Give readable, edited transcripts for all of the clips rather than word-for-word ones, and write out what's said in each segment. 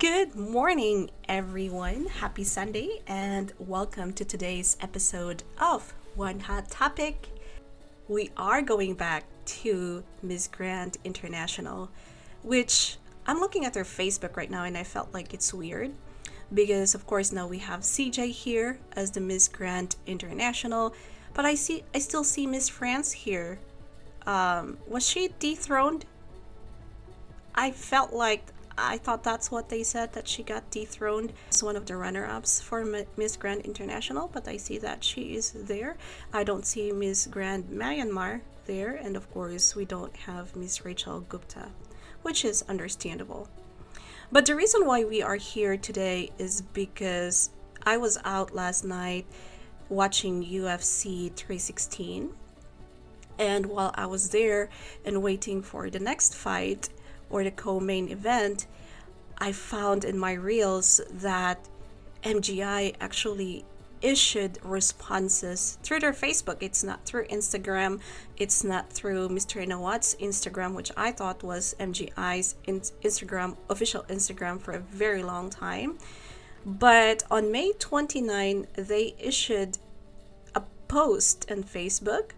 Good morning, everyone. Happy Sunday, and welcome to today's episode of One Hot Topic. We are going back to Miss Grand International, which I'm looking at their Facebook right now, and I felt like it's weird because, of course, now we have CJ here as the Miss Grand International, but I still see Miss France here. Was she dethroned? I thought that's what they said, that she got dethroned as one of the runner-ups for Miss Grand International, but I see that she is there. I don't see Miss Grand Myanmar there, and of course we don't have Miss Rachel Gupta, which is understandable. But the reason why we are here today is because I was out last night watching UFC 316, and while I was there and waiting for the next fight, or the co-main event, I found in my reels that MGI actually issued responses through their Facebook. It's not through Instagram. It's not through Mr. Nawat's Instagram, which I thought was MGI's Instagram, official Instagram, for a very long time. But on May 29, they issued a post on Facebook,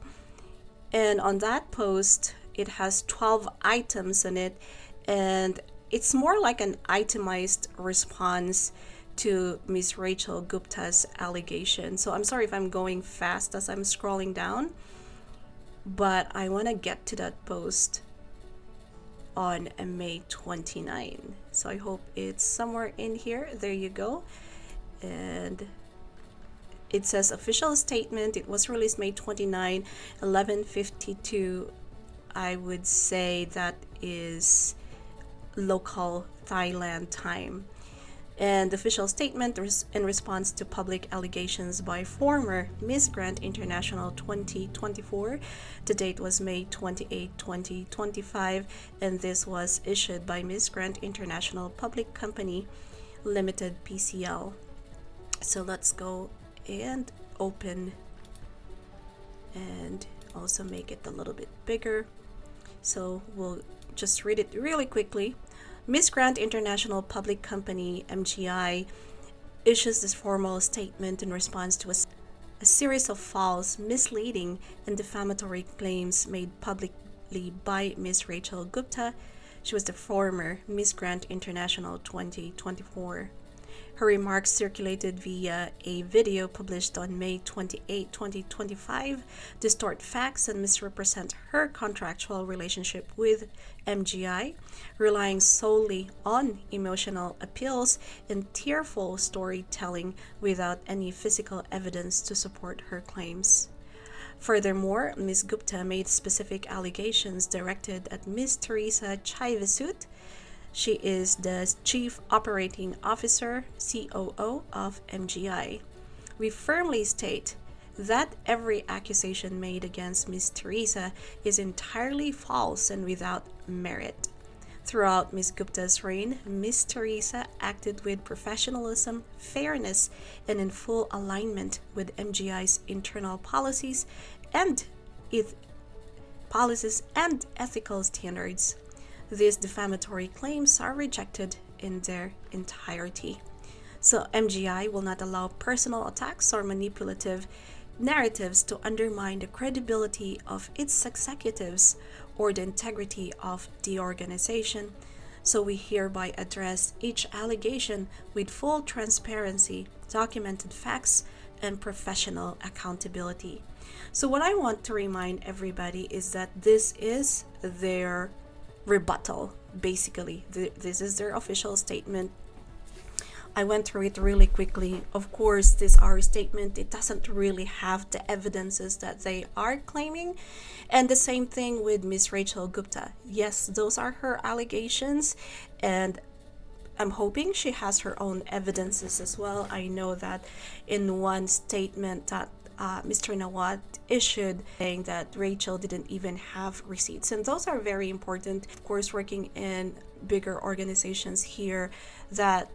and on that post, it has 12 items in it, and it's more like an itemized response to Miss Rachel Gupta's allegation. So I'm sorry if I'm going fast as I'm scrolling down, but I want to get to that post on May 29. So I hope it's somewhere in here. There you go. And it says official statement. It was released May 29, 11:52. I would say that is local Thailand time. And the official statement in response to public allegations by former Miss Grand International 2024. The date was May 28, 2025, and this was issued by Miss Grand International Public Company Limited PCL. So let's go and open and also make it a little bit bigger. So we'll just read it really quickly. Miss Grand International Public Company, MGI, issues this formal statement in response to a series of false, misleading, and defamatory claims made publicly by Miss Rachel Gupta. She was the former Miss Grand International 2024. Her remarks circulated via a video published on May 28, 2025, distort facts and misrepresent her contractual relationship with MGI, relying solely on emotional appeals and tearful storytelling without any physical evidence to support her claims. Furthermore, Ms. Gupta made specific allegations directed at Ms. Teresa Chaivesut. She is the Chief Operating Officer, COO of MGI. We firmly state that every accusation made against Ms. Teresa is entirely false and without merit. Throughout Ms. Gupta's reign, Ms. Teresa acted with professionalism, fairness, and in full alignment with MGI's internal policies and ethical standards. These defamatory claims are rejected in their entirety. So MGI will not allow personal attacks or manipulative narratives to undermine the credibility of its executives or the integrity of the organization. So we hereby address each allegation with full transparency, documented facts, and professional accountability. So what I want to remind everybody is that this is their rebuttal. Basically, this is their official statement. I went through it really quickly. Of course, this our statement, it doesn't really have the evidences that they are claiming. And the same thing with Miss Rachel Gupta. Yes, those are her allegations, and I'm hoping she has her own evidences as well. I know that in one statement that Mr. Nawat issued, saying that Rachel didn't even have receipts, and those are very important. Of course, working in bigger organizations here that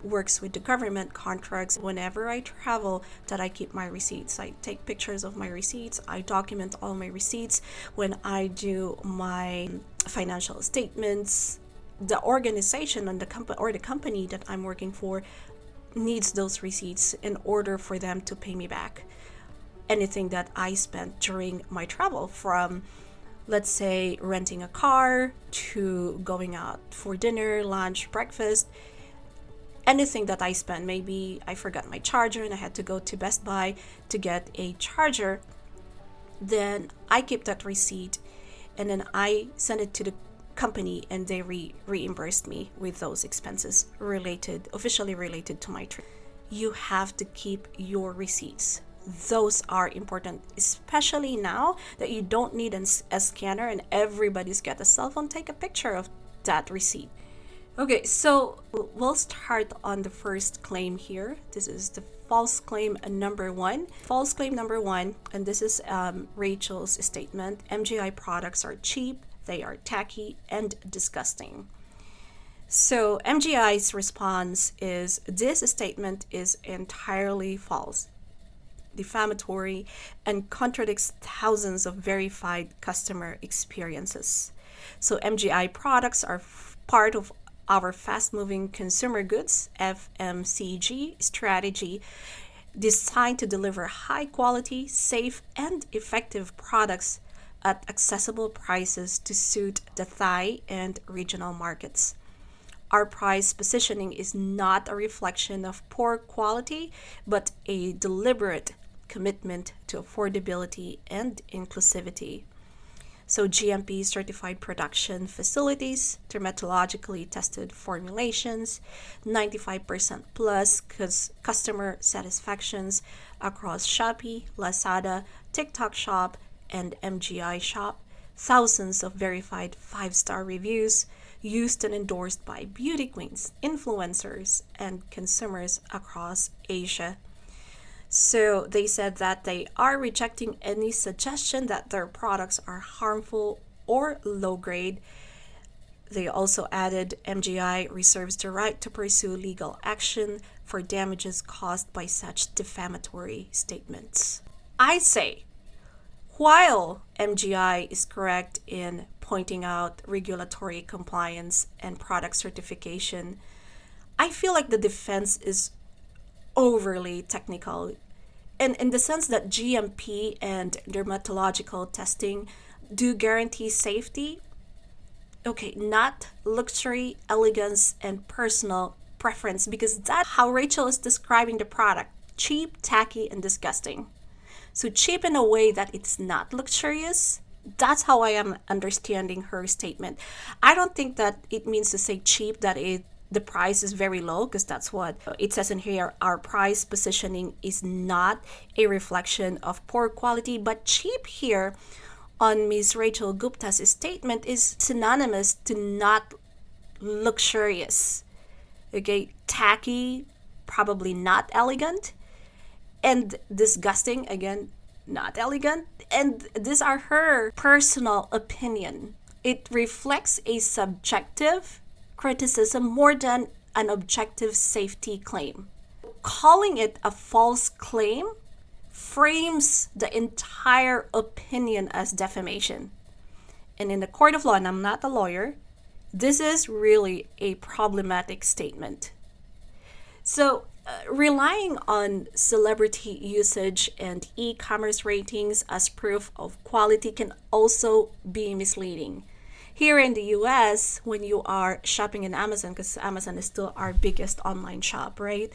works with the government contracts, whenever I travel, that I keep my receipts. I take pictures of my receipts. I document all my receipts when I do my financial statements. the organization and the company that I'm working for needs those receipts in order for them to pay me back anything that I spent during my travel, from, let's say, renting a car to going out for dinner, lunch, breakfast, anything that I spent. Maybe I forgot my charger and I had to go to Best Buy to get a charger. Then I keep that receipt and then I send it to the company and they reimbursed me with those expenses officially related to my trip. You have to keep your receipts. Those are important, especially now that you don't need a scanner and everybody's got a cell phone. Take a picture of that receipt. Okay, so we'll start on the first claim here. This is the false claim number one. False claim number one, and this is Rachel's statement: MGI products are cheap, they are tacky, and disgusting. So MGI's response is, this statement is entirely false, defamatory, and contradicts thousands of verified customer experiences. So MGI products are part of our fast-moving consumer goods (FMCG) strategy, designed to deliver high-quality, safe, and effective products at accessible prices to suit the Thai and regional markets. Our price positioning is not a reflection of poor quality, but a deliberate commitment to affordability and inclusivity. So GMP certified production facilities, dermatologically tested formulations, 95% plus customer satisfactions across Shopee, Lazada, TikTok Shop, and MGI Shop, thousands of verified 5-star reviews, used and endorsed by beauty queens, influencers, and consumers across Asia. So they said that they are rejecting any suggestion that their products are harmful or low grade. They also added, MGI reserves the right to pursue legal action for damages caused by such defamatory statements. I say, while MGI is correct in pointing out regulatory compliance and product certification, I feel like the defense is overly technical, and in the sense that GMP and dermatological testing do guarantee safety. Okay, not luxury, elegance, and personal preference, because that's how Rachel is describing the product: cheap, tacky, and disgusting. So cheap in a way that it's not luxurious. That's how I am understanding her statement. I don't think that it means to say cheap that the price is very low, because that's what it says in here. Our price positioning is not a reflection of poor quality, but cheap here on Ms. Rachel Gupta's statement is synonymous to not luxurious. Okay, tacky, probably not elegant, and disgusting, again, not elegant. And these are her personal opinion. It reflects a subjective criticism more than an objective safety claim. Calling it a false claim frames the entire opinion as defamation. And in the court of law, and I'm not a lawyer, this is really a problematic statement. So, relying on celebrity usage and e-commerce ratings as proof of quality can also be misleading. Here in the US, when you are shopping in Amazon, because Amazon is still our biggest online shop, right?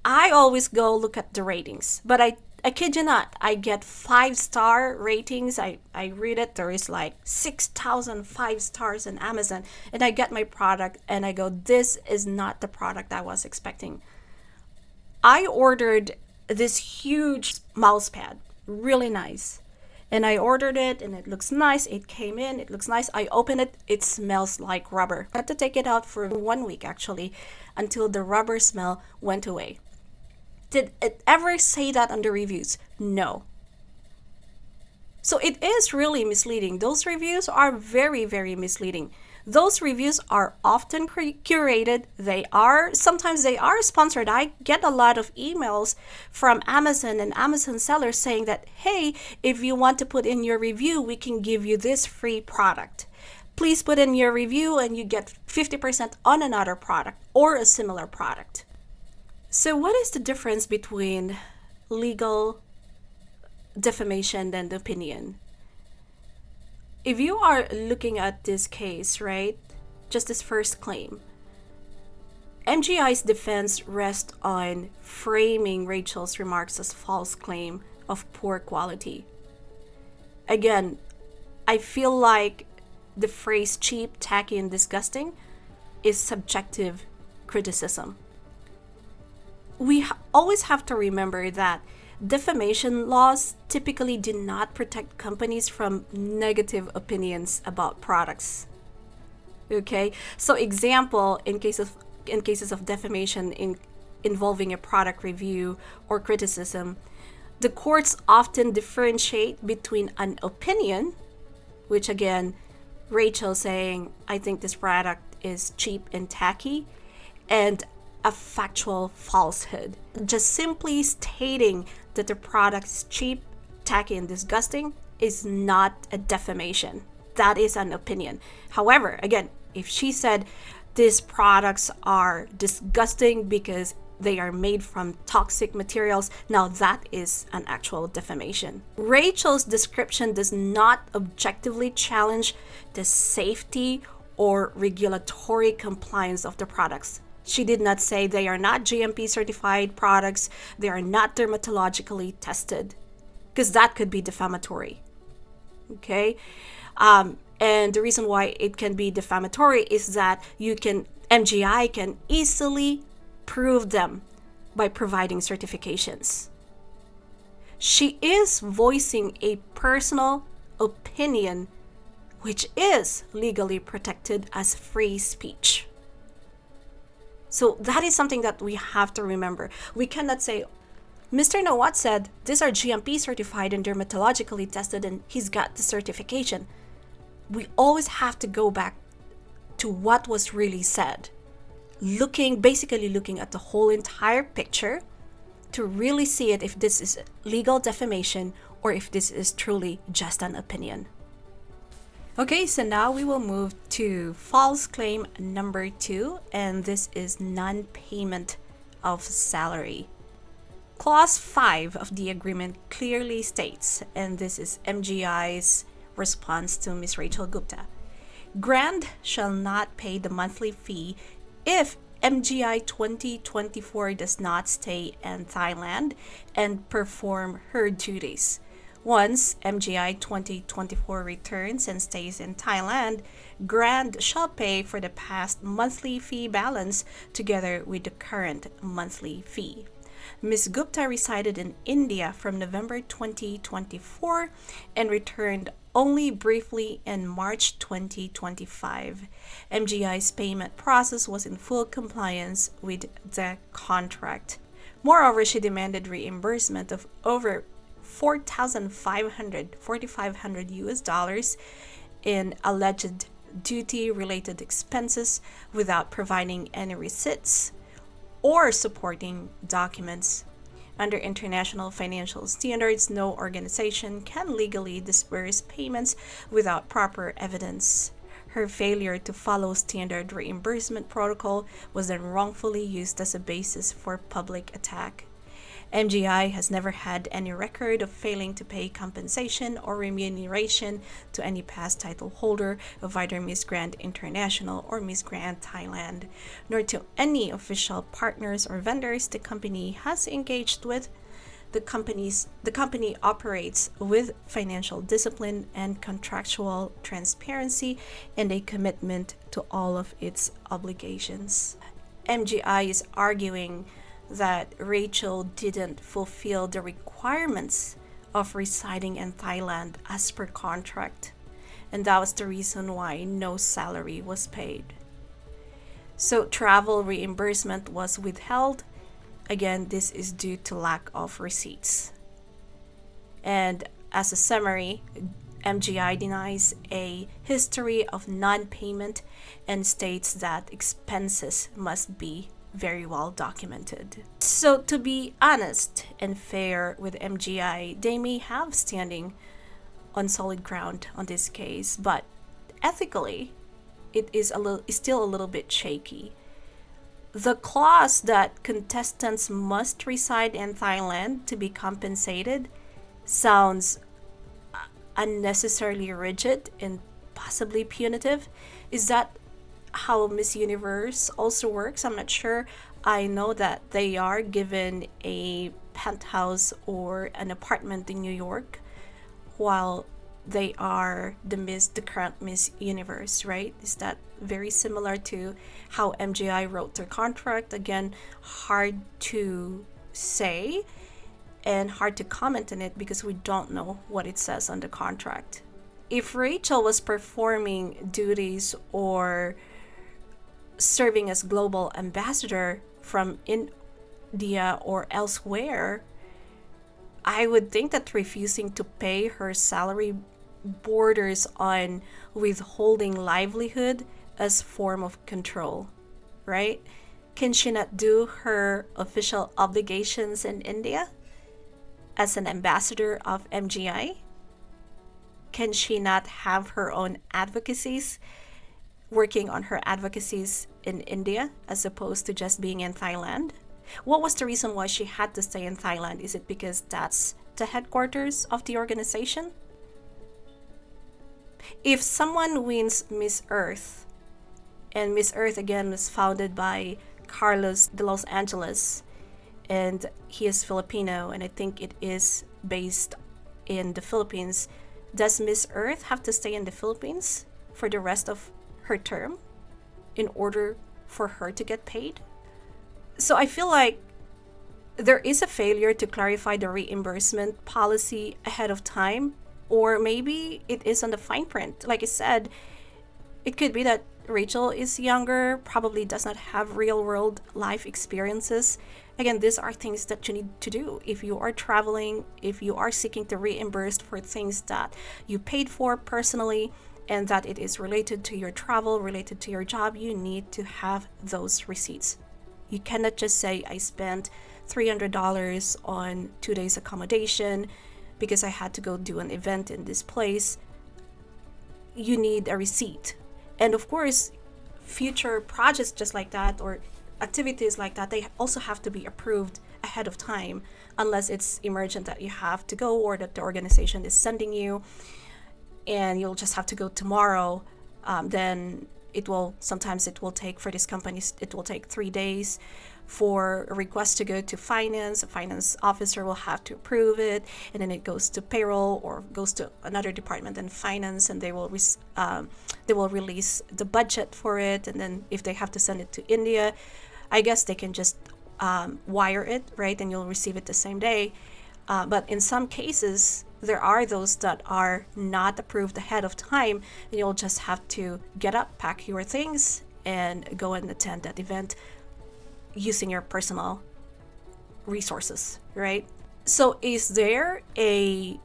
I always go look at the ratings, but I kid you not, I get 5-star ratings. I read it, there is like 6,000 5 stars in Amazon, and I get my product and I go, this is not the product I was expecting. I ordered this huge mouse pad, really nice. And I ordered it and it looks nice. It came in, it looks nice. I open it, it smells like rubber. I had to take it out for 1 week actually until the rubber smell went away. Did it ever say that on the reviews? No. So it is really misleading. Those reviews are very, very misleading. Those reviews are often curated. Sometimes they are sponsored. I get a lot of emails from Amazon and Amazon sellers saying that, hey, if you want to put in your review, we can give you this free product. please put in your review and you get 50% on another product or a similar product. So what is the difference between legal defamation and opinion? If you are looking at this case, right, just this first claim, MGI's defense rests on framing Rachel's remarks as false claim of poor quality. Again, I feel like the phrase cheap, tacky, and disgusting is subjective criticism. We always have to remember that defamation laws typically do not protect companies from negative opinions about products. Okay, so example, in cases of defamation involving a product review or criticism, the courts often differentiate between an opinion, which again, Rachel saying, I think this product is cheap and tacky, and a factual falsehood. Just simply stating that the product is cheap, tacky, and disgusting is not a defamation. That is an opinion. However, again, if she said these products are disgusting because they are made from toxic materials, now that is an actual defamation. Rachel's description does not objectively challenge the safety or regulatory compliance of the products. She did not say they are not GMP certified products, they are not dermatologically tested, because that could be defamatory. Okay? And the reason why it can be defamatory is that MGI can easily prove them by providing certifications. She is voicing a personal opinion, which is legally protected as free speech. So that is something that we have to remember. We cannot say, Mr. Nawat said these are GMP certified and dermatologically tested and he's got the certification. We always have to go back to what was really said. Basically looking at the whole entire picture to really see it if this is legal defamation or if this is truly just an opinion. Okay, so now we will move to false claim number 2, and this is non-payment of salary. Clause 5 of the agreement clearly states, and this is MGI's response to Ms. Rachel Gupta, Grand shall not pay the monthly fee if MGI 2024 does not stay in Thailand and perform her duties. Once MGI 2024 returns and stays in Thailand, Grand shall pay for the past monthly fee balance together with the current monthly fee. Ms. Gupta resided in India from November 2024 and returned only briefly in March 2025. MGI's payment process was in full compliance with the contract. Moreover, she demanded reimbursement of over $4,500 US in alleged duty-related expenses without providing any receipts or supporting documents. Under international financial standards, no organization can legally disburse payments without proper evidence. Her failure to follow standard reimbursement protocol was then wrongfully used as a basis for public attack. MGI has never had any record of failing to pay compensation or remuneration to any past title holder of either Miss Grand International or Miss Grand Thailand, nor to any official partners or vendors the company has engaged with. The company operates with financial discipline and contractual transparency and a commitment to all of its obligations. MGI is arguing that Rachel didn't fulfill the requirements of residing in Thailand as per contract, and that was the reason why no salary was paid. So travel reimbursement was withheld. Again, this is due to lack of receipts. And as a summary, MGI denies a history of non-payment and states that expenses must be very well documented. So to be honest and fair with MGI, they may have standing on solid ground on this case, but ethically, it is still a little bit shaky. The clause that contestants must reside in Thailand to be compensated sounds unnecessarily rigid and possibly punitive. Is that how Miss Universe also works? I'm not sure. I know that they are given a penthouse or an apartment in New York while they are the current Miss Universe, right? Is that very similar to how MGI wrote their contract? Again, hard to say and hard to comment on it because we don't know what it says on the contract. If Rachel was performing duties or serving as global ambassador from India or elsewhere, I would think that refusing to pay her salary borders on withholding livelihood as form of control, right? Can she not do her official obligations in India as an ambassador of MGI? Can she not have her own advocacies, working on her advocacies in India as opposed to just being in Thailand? What was the reason why she had to stay in Thailand? Is it because that's the headquarters of the organization? If someone wins Miss Earth, and Miss Earth again was founded by Carlos de Los Angeles, and he is Filipino, and I think it is based in the Philippines, does Miss Earth have to stay in the Philippines for the rest of her term in order for her to get paid? So I feel like there is a failure to clarify the reimbursement policy ahead of time, or maybe it is on the fine print. Like I said, it could be that Rachel is younger, probably does not have real world life experiences. Again, these are things that you need to do. If you are traveling, if you are seeking to reimburse for things that you paid for personally and that it is related to your travel, related to your job, you need to have those receipts. You cannot just say, I spent $300 on 2 days accommodation because I had to go do an event in this place. You need a receipt. And of course, future projects just like that or activities like that, they also have to be approved ahead of time, unless it's emergent that you have to go or that the organization is sending you and you'll just have to go tomorrow. Then sometimes it will take, for these companies, it will take 3 days for a request to go to finance. A finance officer will have to approve it, and then it goes to payroll or goes to another department in finance, and they will release the budget for it. And then if they have to send it to India, I guess they can just wire it, right? And you'll receive it the same day. But in some cases, there are those that are not approved ahead of time, and you'll just have to get up, pack your things, and go and attend that event using your personal resources, right? So is there a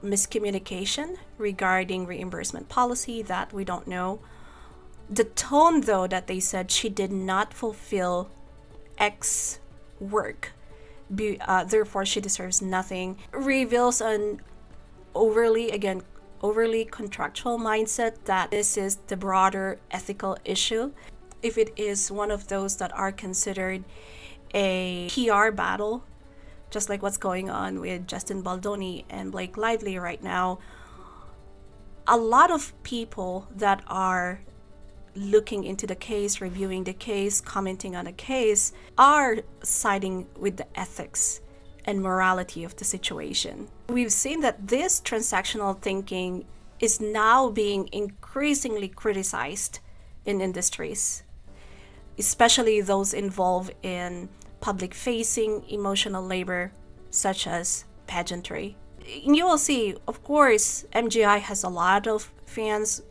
miscommunication regarding reimbursement policy that we don't know? The tone, though, that they said she did not fulfill X work, therefore she deserves nothing, reveals an overly contractual mindset that this is the broader ethical issue. If it is one of those that are considered a PR battle, just like what's going on with Justin Baldoni and Blake Lively right now, a lot of people that are looking into the case, reviewing the case, commenting on the case, are siding with the ethics and morality of the situation. We've seen that this transactional thinking is now being increasingly criticized in industries, especially those involved in public-facing emotional labor, such as pageantry. You will see, of course, MGI has a lot of fans,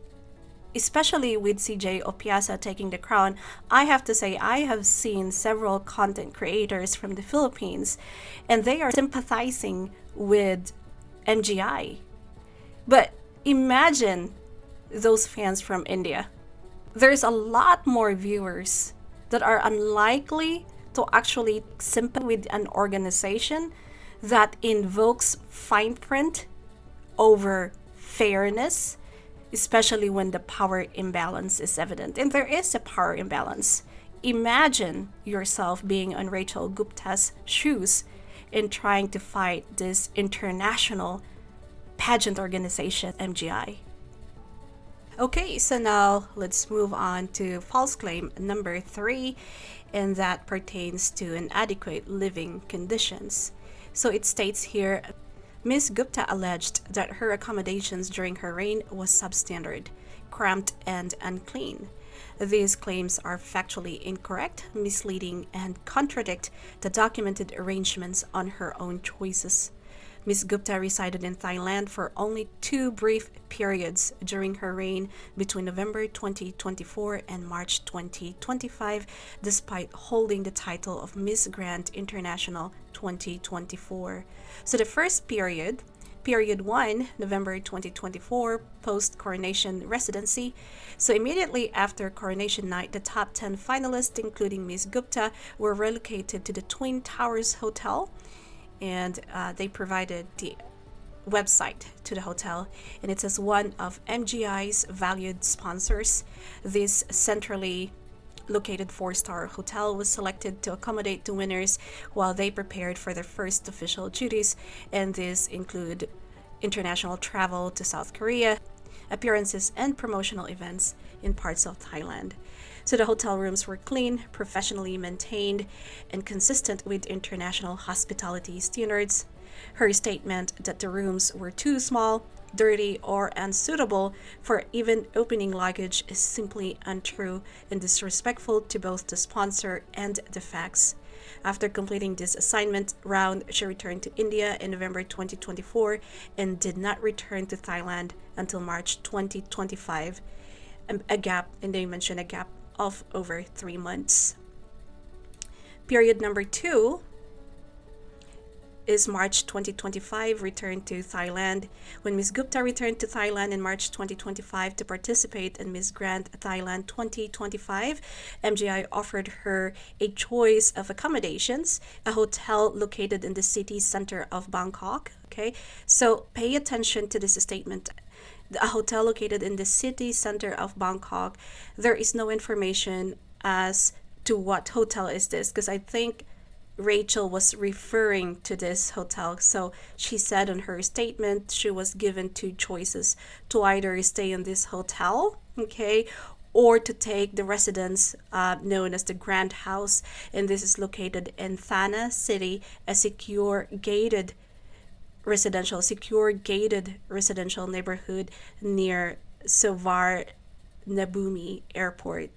especially with CJ Opiasa taking the crown. I have to say, I have seen several content creators from the Philippines, and they are sympathizing with MGI. But imagine those fans from India. There's a lot more viewers that are unlikely to actually sympathize with an organization that invokes fine print over fairness, especially when the power imbalance is evident. And there is a power imbalance. Imagine yourself being on Rachel Gupta's shoes in trying to fight this international pageant organization, MGI. Okay, so now let's move on to false claim number 3, and that pertains to inadequate living conditions. So it states here, Ms. Gupta alleged that her accommodations during her reign was substandard, cramped, and unclean. These claims are factually incorrect, misleading, and contradict the documented arrangements on her own choices. Ms. Gupta resided in Thailand for only 2 brief periods during her reign between November 2024 and March 2025, despite holding the title of Miss Grand International 2024. So the first period, Period 1, November 2024, post-coronation residency. So immediately after coronation night, the top 10 finalists, including Ms. Gupta, were relocated to the Twin Towers Hotel, and they provided the website to the hotel, and it says one of MGI's valued sponsors. This centrally located 4-star hotel was selected to accommodate the winners while they prepared for their first official duties, and these include international travel to South Korea, appearances and promotional events in parts of Thailand. So the hotel rooms were clean, professionally maintained, and consistent with international hospitality standards. Her statement that the rooms were too small, dirty, or unsuitable for even opening luggage is simply untrue and disrespectful to both the sponsor and the facts. After completing this assignment round, she returned to India in November 2024 and did not return to Thailand until March 2025. And they mentioned a gap of over 3 months. Period number 2 is March 2025, returned to Thailand. When Ms. Gupta returned to Thailand in March 2025 to participate in Miss Grand Thailand 2025, MGI offered her a choice of accommodations, a hotel located in the city center of Bangkok. Okay, so pay attention to this statement. A hotel located in the city center of Bangkok. There is no information as to what hotel is this, because I think Rachel was referring to this hotel. So she said in her statement she was given 2 choices to either stay in this hotel, okay, or to take the residence known as the Grand House, and this is located in Thana City, a secure gated residential neighborhood near Sovar Nabumi Airport.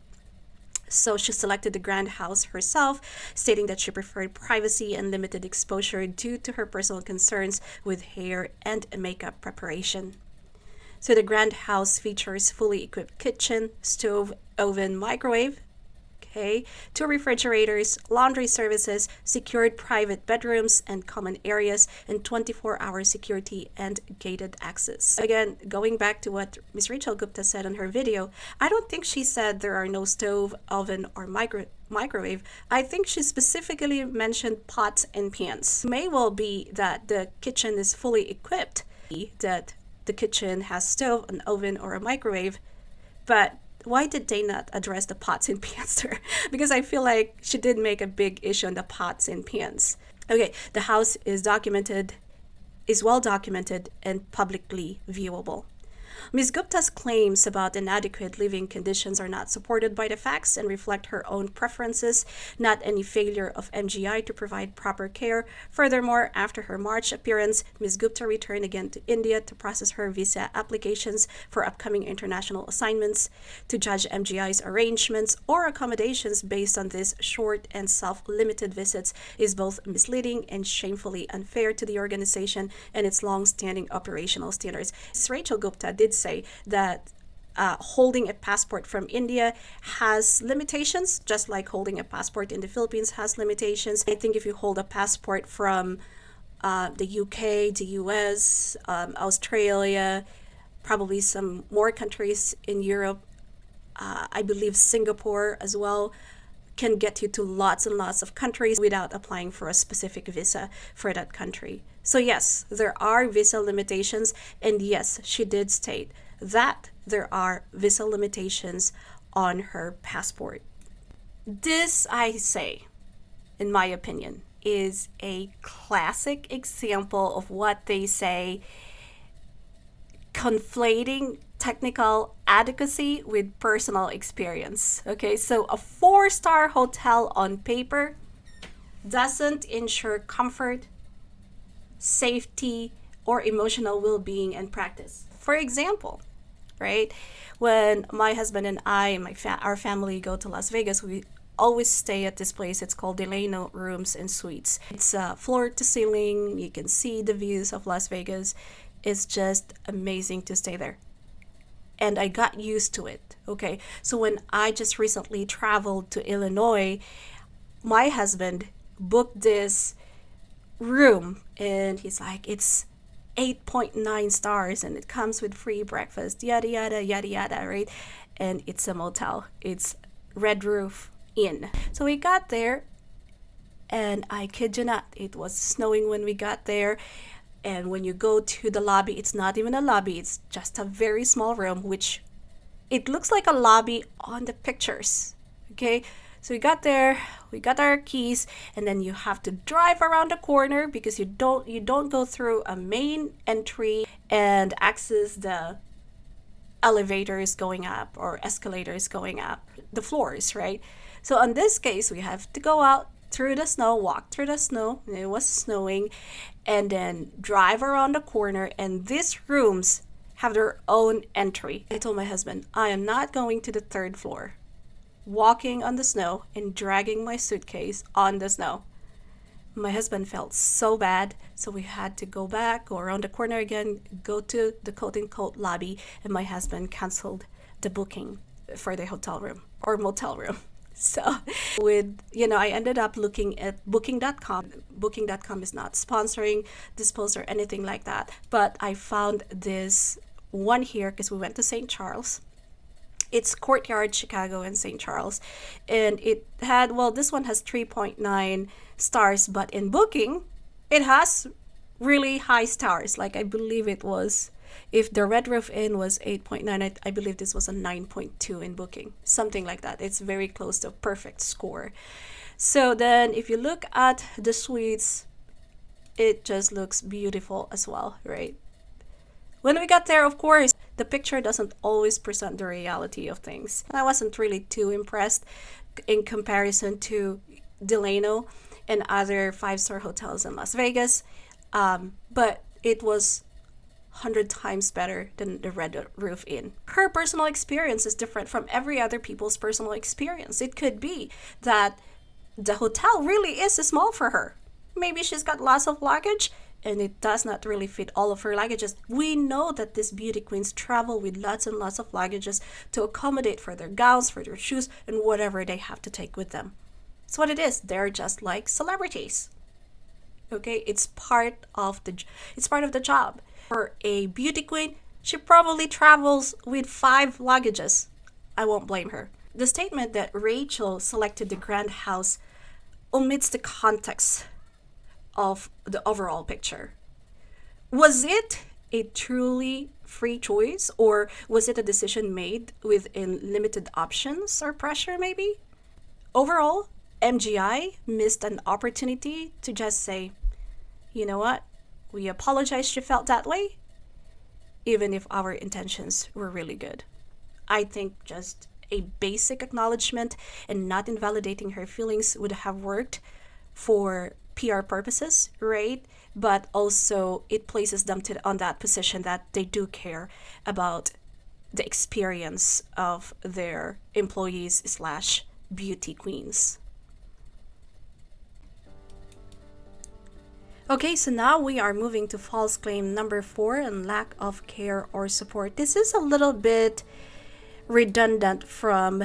So she selected the Grand House herself, stating that she preferred privacy and limited exposure due to her personal concerns with hair and makeup preparation. So the Grand House features fully equipped kitchen, stove, oven, microwave, okay, 2 refrigerators, laundry services, secured private bedrooms and common areas, and 24-hour security and gated access. Again, going back to what Ms. Rachel Gupta said in her video, I don't think she said there are no stove, oven, or microwave. I think she specifically mentioned pots and pans. It may well be that the kitchen is fully equipped, that the kitchen has stove, an oven, or a microwave, but why did they not address the pots and pans there? Because I feel like she did make a big issue on the pots and pans. Okay, the house is well documented and publicly viewable. Ms. Gupta's claims about inadequate living conditions are not supported by the facts and reflect her own preferences, not any failure of MGI to provide proper care. Furthermore, after her March appearance, Ms. Gupta returned again to India to process her visa applications for upcoming international assignments. To judge MGI's arrangements or accommodations based on these short and self-limited visits is both misleading and shamefully unfair to the organization and its long-standing operational standards. Ms. Rachel Gupta did say that holding a passport from India has limitations, just like holding a passport in the Philippines has limitations. I think if you hold a passport from the UK, the US, Australia, probably some more countries in Europe, I believe Singapore as well, can get you to lots and lots of countries without applying for a specific visa for that country. So yes, there are visa limitations, and yes, she did state that there are visa limitations on her passport. This, I say, in my opinion, is a classic example of what they say, conflating technical advocacy with personal experience. Okay, so a 4-star hotel on paper doesn't ensure comfort, safety, or emotional well-being in practice. For example, right, when my husband and I and our family go to Las Vegas, we always stay at this place. It's called Delano Rooms and Suites. It's floor to ceiling. You can see the views of Las Vegas. It's just amazing to stay there. And I got used to it. Okay, so when I just recently traveled to Illinois, my husband booked this room and he's like, it's 8.9 stars and it comes with free breakfast, yada yada yada yada, right? And it's a motel. It's Red Roof Inn. So we got there, and I kid you not, it was snowing when we got there. And when you go to the lobby, it's not even a lobby, it's just a very small room, which it looks like a lobby on the pictures. Okay, so we got there, we got our keys, and then you have to drive around the corner because you don't go through a main entry and access the elevators going up or escalators going up the floors, right? So in this case, we have to go out through the snow, walk through the snow, and it was snowing, and then drive around the corner, and these rooms have their own entry. I told my husband, I am not going to the 3rd floor, walking on the snow and dragging my suitcase on the snow. My husband felt so bad, so we had to go back, go around the corner again, go to the quote-unquote lobby, and my husband canceled the booking for the hotel room or motel room. So I ended up looking at booking.com. Booking.com is not sponsoring this post or anything like that, but I found this one here because we went to St. Charles. It's Courtyard Chicago and St. Charles, and it had, this one has 3.9 stars, but in Booking it has really high stars. Like, I believe it was, if the Red Roof Inn was 8.9, I believe this was a 9.2 in Booking, something like that. It's very close to a perfect score. So then if you look at the suites, it just looks beautiful as well, right? When we got there, of course, the picture doesn't always present the reality of things. I wasn't really too impressed in comparison to Delano and other 5-star hotels in Las Vegas, but it was 100 times better than the Red Roof Inn. Her personal experience is different from every other people's personal experience. It could be that the hotel really is small for her. Maybe she's got lots of luggage and it does not really fit all of her luggages. We know that these beauty queens travel with lots and lots of luggages to accommodate for their gowns, for their shoes, and whatever they have to take with them. That's what it is. They're just like celebrities. Okay, it's part of the job. For a beauty queen, she probably travels with 5 luggages. I won't blame her. The statement that Rachel selected the grand house omits the context of the overall picture. Was it a truly free choice, or was it a decision made within limited options or pressure maybe? Overall, MGI missed an opportunity to just say, you know what, we apologize she felt that way, even if our intentions were really good. I think just a basic acknowledgement and not invalidating her feelings would have worked for PR purposes, right? But also it places them on that position that they do care about the experience of their employees / beauty queens. Okay, so now we are moving to false claim number 4 and lack of care or support. This is a little bit redundant from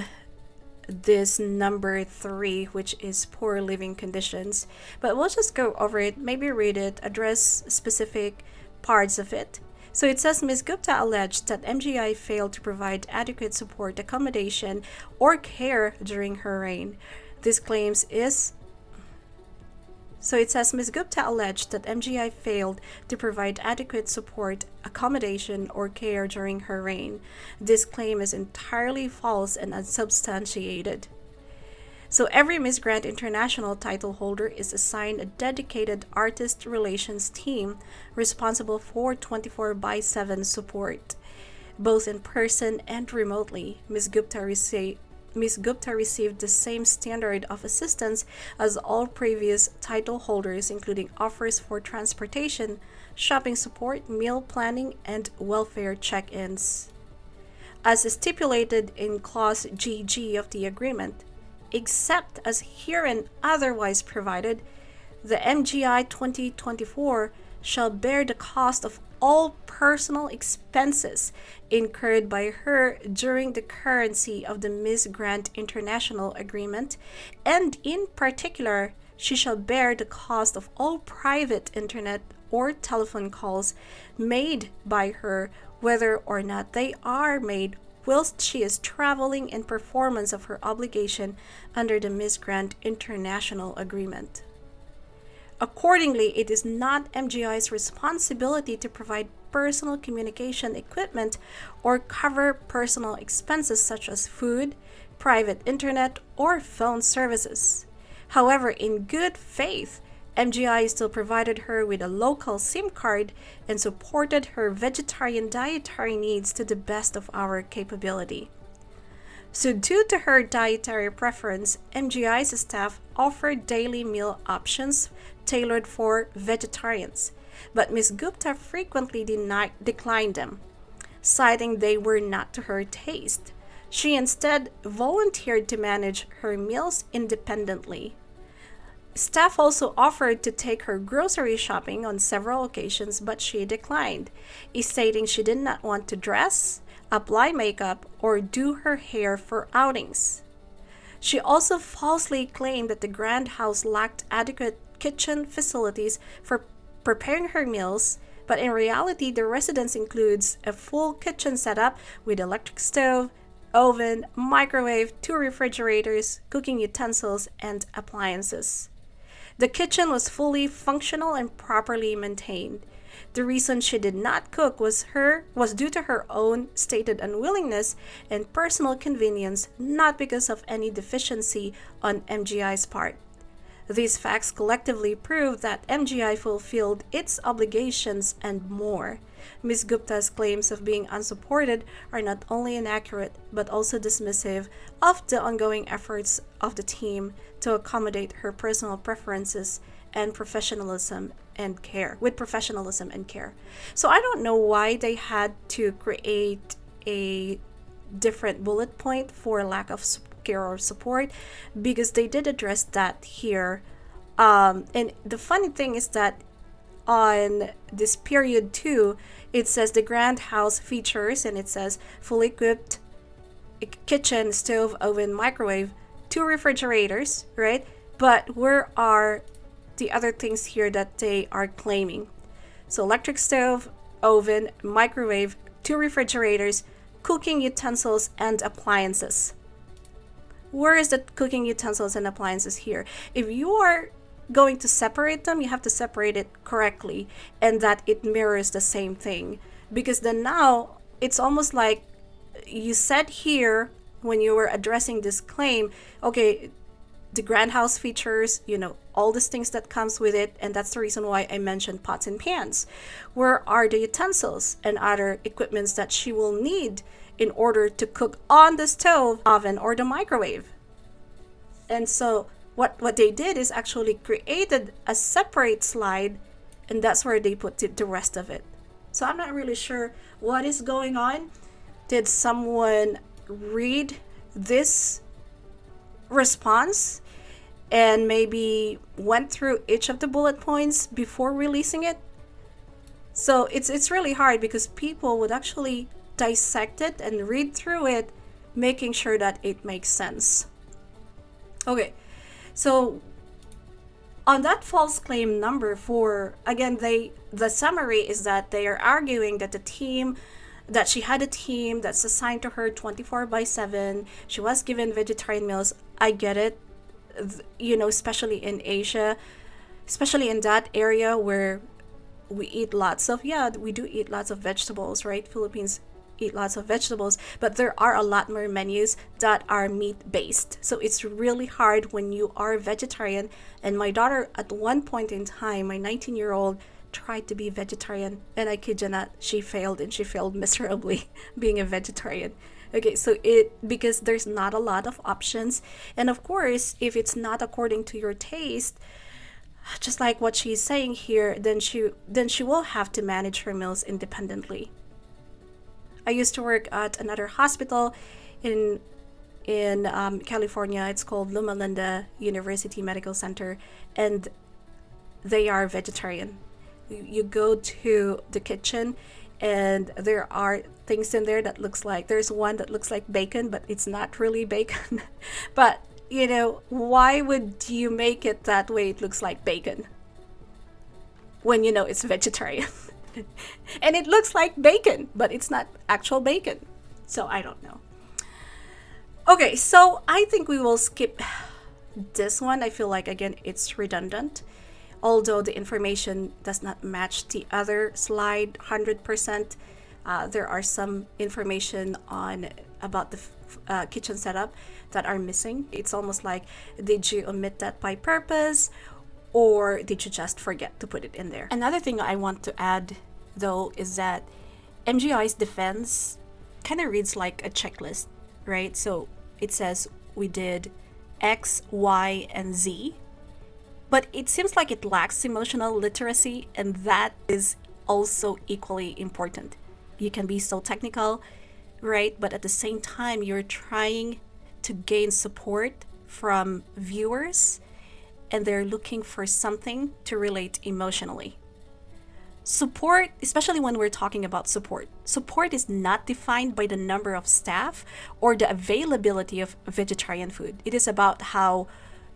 this number 3, which is poor living conditions, but we'll just go over it, maybe read it, address specific parts of it. So it says Ms. Gupta alleged that MGI failed to provide adequate support, accommodation, or care during her reign. This claims is So it says Ms. Gupta alleged that MGI failed to provide adequate support, accommodation, or care during her reign. This claim is entirely false and unsubstantiated. So every Miss Grand International title holder is assigned a dedicated artist relations team responsible for 24/7 support, both in person and remotely. Ms. Gupta received the same standard of assistance as all previous title holders, including offers for transportation, shopping support, meal planning, and welfare check-ins. As stipulated in Clause GG of the agreement, except as herein otherwise provided, the MGI 2024 shall bear the cost of all personal expenses incurred by her during the currency of the Miss Grand International Agreement, and in particular, she shall bear the cost of all private internet or telephone calls made by her, whether or not they are made whilst she is traveling in performance of her obligation under the Miss Grand International Agreement. Accordingly, it is not MGI's responsibility to provide personal communication equipment or cover personal expenses such as food, private internet, or phone services. However, in good faith, MGI still provided her with a local SIM card and supported her vegetarian dietary needs to the best of our capability. So due to her dietary preference, MGI's staff offered daily meal options tailored for vegetarians, but Ms. Gupta frequently declined them, citing they were not to her taste. She instead volunteered to manage her meals independently. Staff also offered to take her grocery shopping on several occasions, but she declined, stating she did not want to dress, apply makeup, or do her hair for outings. She also falsely claimed that the Grand House lacked adequate kitchen facilities for preparing her meals, but in reality, the residence includes a full kitchen setup with electric stove, oven, microwave, 2 refrigerators, cooking utensils, and appliances. The kitchen was fully functional and properly maintained. The reason she did not cook was due to her own stated unwillingness and personal convenience, not because of any deficiency on MGI's part. These facts collectively prove that MGI fulfilled its obligations and more. Ms. Gupta's claims of being unsupported are not only inaccurate but also dismissive of the ongoing efforts of the team to accommodate her personal preferences and professionalism and care. So I don't know why they had to create a different bullet point for lack of care or support, because they did address that here. And the funny thing is that on this period 2, it says the Grand House features, and it says fully equipped kitchen, stove, oven, microwave, 2 refrigerators, right? But where are the other things here that they are claiming? So electric stove, oven, microwave, 2 refrigerators, cooking utensils, and appliances. Where is the cooking utensils and appliances here? If you are going to separate them, you have to separate it correctly and that it mirrors the same thing. Because then now it's almost like you said here when you were addressing this claim, okay, the Grand House features, all these things that comes with it, and that's the reason why I mentioned pots and pans. Where are the utensils and other equipments that she will need in order to cook on the stove, oven, or the microwave? And so what they did is actually created a separate slide, and that's where they put the rest of it. So I'm not really sure what is going on. Did someone read this response and maybe went through each of the bullet points before releasing it? So it's really hard because people would actually dissect it and read through it, making sure that it makes sense. Okay, so on that false claim number 4, again, the summary is that they are arguing that that she had a team that's assigned to her 24/7. She was given vegetarian meals. I get it, especially in Asia, especially in that area where we eat lots of, yeah, we do eat lots of vegetables, right? Philippines eat lots of vegetables, but there are a lot more menus that are meat based. So it's really hard when you are vegetarian. And my daughter, at one point in time, my 19-year-old, tried to be vegetarian, and I kid you not, she failed, and she failed miserably being a vegetarian. Okay, so because there's not a lot of options, and of course, if it's not according to your taste, just like what she's saying here, then she will have to manage her meals independently. I used to work at another hospital in California. It's called Loma Linda University Medical Center, and they are vegetarian. You go to the kitchen, and there are things in there that looks like, there's one that looks like bacon, but it's not really bacon. But why would you make it that way? It looks like bacon when it's vegetarian. And it looks like bacon, but it's not actual bacon. So I don't know. Okay, so I think we will skip this one. I feel like, again, it's redundant. Although the information does not match the other slide 100%, there are some information about the kitchen setup that are missing. It's almost like, did you omit that by purpose, or did you just forget to put it in there? Another thing I want to add, though, is that MGI's defense kind of reads like a checklist, right? So it says we did X, Y, and Z, but it seems like it lacks emotional literacy, and that is also equally important. You can be so technical, right? But at the same time, you're trying to gain support from viewers, and they're looking for something to relate emotionally. Support, especially when we're talking about support is not defined by the number of staff or the availability of vegetarian food. It is about how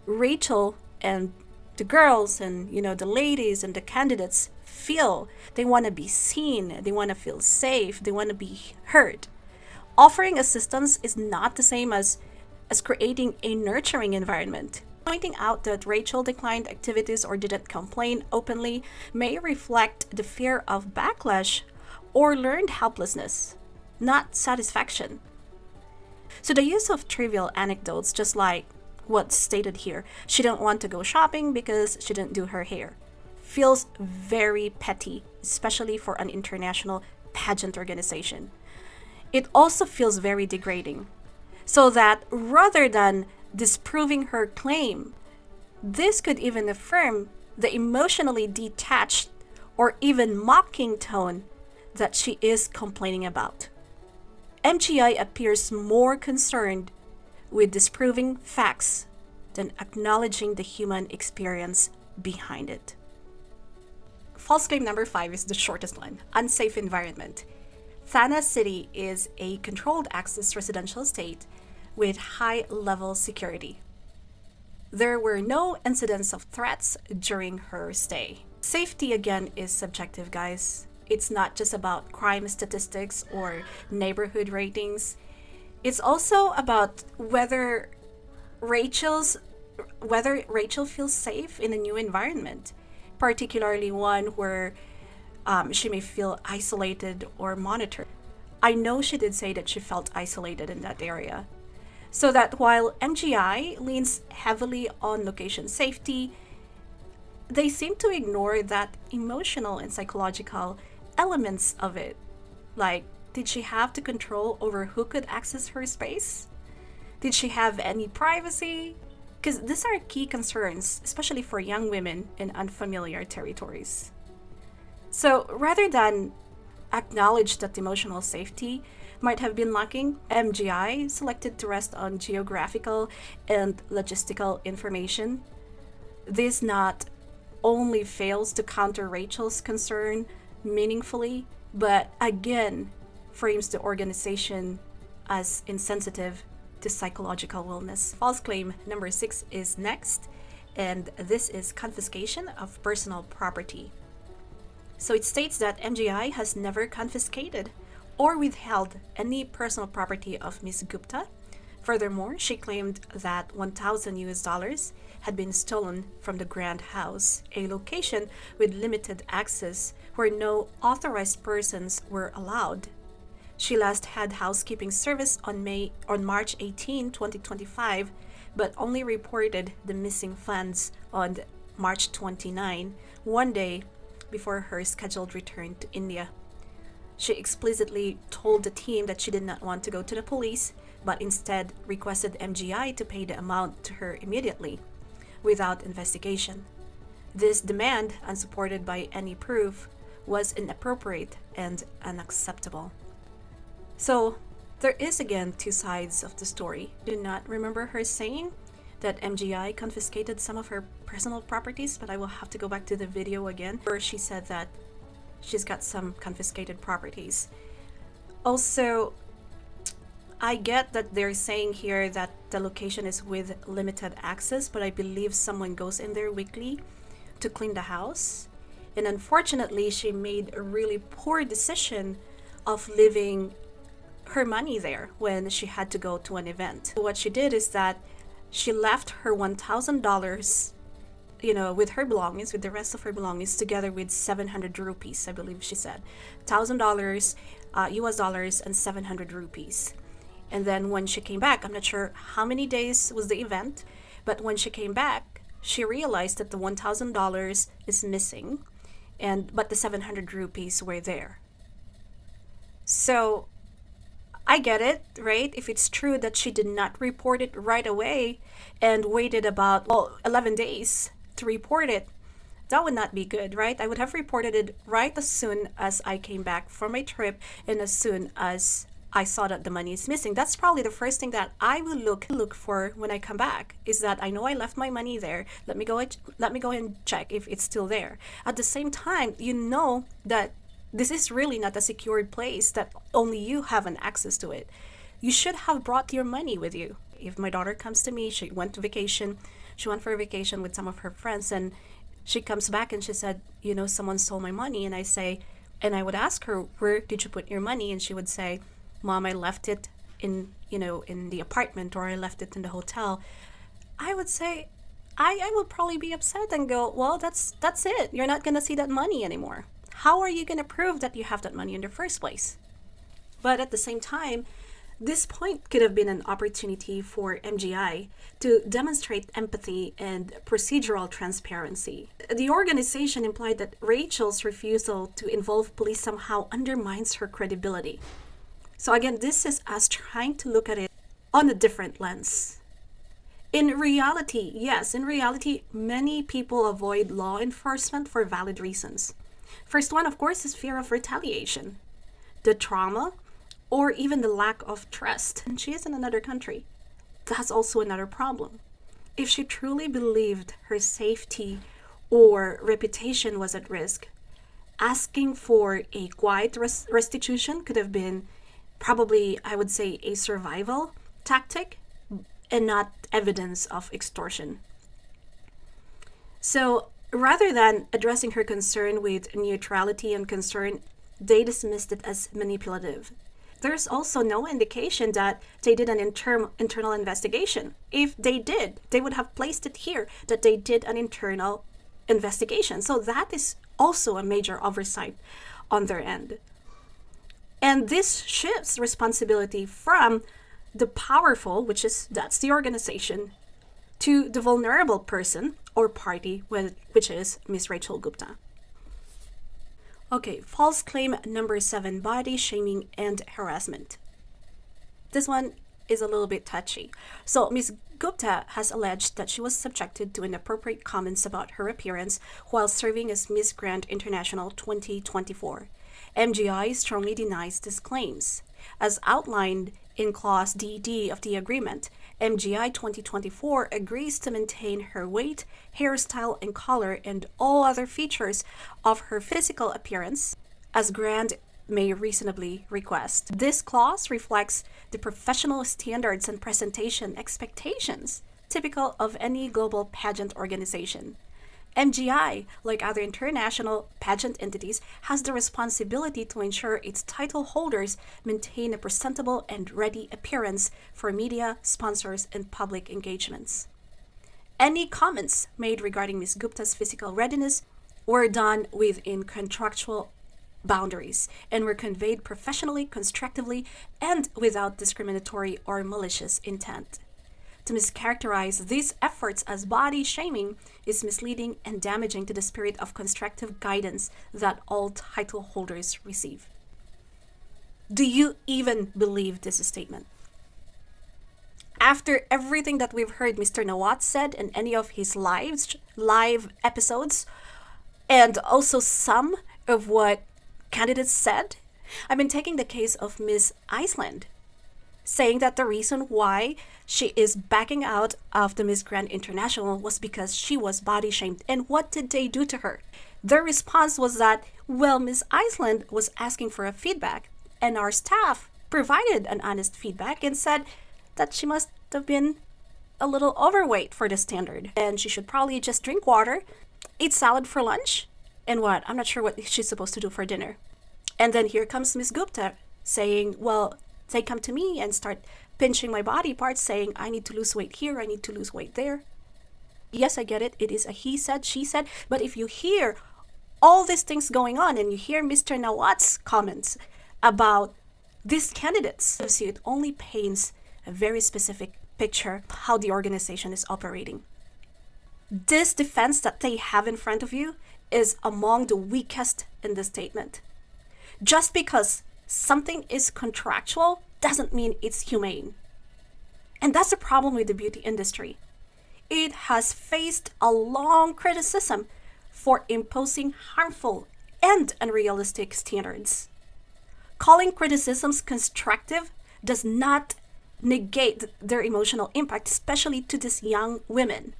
Rachel and the girls and the ladies and the candidates feel. They want to be seen, they want to feel safe, they want to be heard. Offering assistance is not the same as creating a nurturing environment. Pointing out that Rachel declined activities or didn't complain openly may reflect the fear of backlash or learned helplessness, not satisfaction. So the use of trivial anecdotes, just like what's stated here, she didn't want to go shopping because she didn't do her hair, feels very petty, especially for an international pageant organization. It also feels very degrading. So that rather than disproving her claim, this could even affirm the emotionally detached or even mocking tone that she is complaining about. MGI appears more concerned with disproving facts than acknowledging the human experience behind it. False claim number 5 is the shortest one. Unsafe environment. Thana City is a controlled access residential estate with high-level security. There were no incidents of threats during her stay. Safety, again, is subjective, guys. It's not just about crime statistics or neighborhood ratings. It's also about whether Rachel feels safe in a new environment, particularly one where she may feel isolated or monitored. I know she did say that she felt isolated in that area. So that while MGI leans heavily on location safety, they seem to ignore that emotional and psychological elements of it. Like, did she have to control over who could access her space? Did she have any privacy? Because these are key concerns, especially for young women in unfamiliar territories. So rather than acknowledge that emotional safety might have been lacking, MGI selected to rest on geographical and logistical information. This not only fails to counter Rachel's concern meaningfully, but again frames the organization as insensitive to psychological wellness. False claim number 6 is next, and this is confiscation of personal property. So it states that MGI has never confiscated or withheld any personal property of Ms. Gupta Furthermore, she claimed that 1,000 US dollars had been stolen from the Grand House, a location with limited access where no authorized persons were allowed. She last had housekeeping service on March 18, 2025, but only reported the missing funds on March 29, one day before her scheduled return to India. She explicitly told the team that she did not want to go to the police, but instead requested MGI to pay the amount to her immediately, without investigation. This demand, unsupported by any proof, was inappropriate and unacceptable. So, there is again two sides of the story. Do not remember her saying that MGI confiscated some of her personal properties, but I will have to go back to the video again where she said that she's got some confiscated properties. Also, I get that they're saying here that the location is with limited access, but I believe someone goes in there weekly to clean the house. And unfortunately, she made a really poor decision of leaving her money there when she had to go to an event. What she did is that she left her $1,000, with her belongings, with the rest of her belongings, together with 700 rupees, I believe she said. $1,000 US dollars and 700 rupees. And then when she came back, I'm not sure how many days was the event, but when she came back, she realized that the $1,000 is missing, but the 700 rupees were there. So I get it, right? If it's true that she did not report it right away and waited about 11 days to report it, that would not be good, right? I would have reported it right as soon as I came back from my trip and as soon as I saw that the money is missing. That's probably the first thing that I will look for when I come back, is that I know I left my money there. Let me go and check if it's still there. At the same time, you know that this is really not a secured place, that only you have an access to it. You should have brought your money with you. If my daughter comes to me, she went for a vacation with some of her friends, and she comes back and she said, someone stole my money. And I would ask her, where did you put your money? And she would say, Mom, I left it in the apartment, or I left it in the hotel. I would say, I will probably be upset and go, well, that's it. You're not going to see that money anymore. How are you going to prove that you have that money in the first place? But at the same time, this point could have been an opportunity for MGI to demonstrate empathy and procedural transparency. The organization implied that Rachel's refusal to involve police somehow undermines her credibility. So again, this is us trying to look at it on a different lens. In reality, many people avoid law enforcement for valid reasons. First one, of course, is fear of retaliation, the trauma, or even the lack of trust. And she is in another country. That's also another problem. If she truly believed her safety or reputation was at risk, asking for a quiet restitution could have been probably, I would say, a survival tactic and not evidence of extortion. So rather than addressing her concern with neutrality and concern, they dismissed it as manipulative. There's also no indication that they did an internal investigation. If they did, they would have placed it here that they did an internal investigation. So that is also a major oversight on their end. And this shifts responsibility from the powerful, that's the organization, to the vulnerable person or party, which is Miss Rachel Gupta. Okay, false claim number 7, body shaming and harassment. This one is a little bit touchy. So Miss Gupta has alleged that she was subjected to inappropriate comments about her appearance while serving as Miss Grand International 2024. MGI strongly denies these claims. As outlined in Clause DD of the agreement, MGI 2024 agrees to maintain her weight, hairstyle, and color and all other features of her physical appearance as Grand may reasonably request. This clause reflects the professional standards and presentation expectations typical of any global pageant organization. MGI, like other international pageant entities, has the responsibility to ensure its title holders maintain a presentable and ready appearance for media, sponsors, and public engagements. Any comments made regarding Ms. Gupta's physical readiness were done within contractual boundaries and were conveyed professionally, constructively, and without discriminatory or malicious intent. To mischaracterize these efforts as body shaming is misleading and damaging to the spirit of constructive guidance that all title holders receive. Do you even believe this statement? After everything that we've heard Mr. Nawat said in any of his live episodes, and also some of what candidates said, I've been taking the case of Miss Iceland, saying that the reason why she is backing out of the Miss Grand International was because she was body shamed. And what did they do to her? Their response was that, well, Miss Iceland was asking for a feedback, and our staff provided an honest feedback and said that she must have been a little overweight for the standard, and she should probably just drink water, eat salad for lunch, and what? I'm not sure what she's supposed to do for dinner. And then here comes Miss Gupta saying, well, they come to me and start pinching my body parts, saying, I need to lose weight here, I need to lose weight there. Yes, I get it. It is a he said, she said. But if you hear all these things going on and you hear Mr. Nawat's comments about these candidates, it only paints a very specific picture of how the organization is operating. This defense that they have in front of you is among the weakest in the statement. Just because something is contractual doesn't mean it's humane. And that's the problem with the beauty industry. It has faced a long criticism for imposing harmful and unrealistic standards. Calling criticisms constructive does not negate their emotional impact, especially to these young women.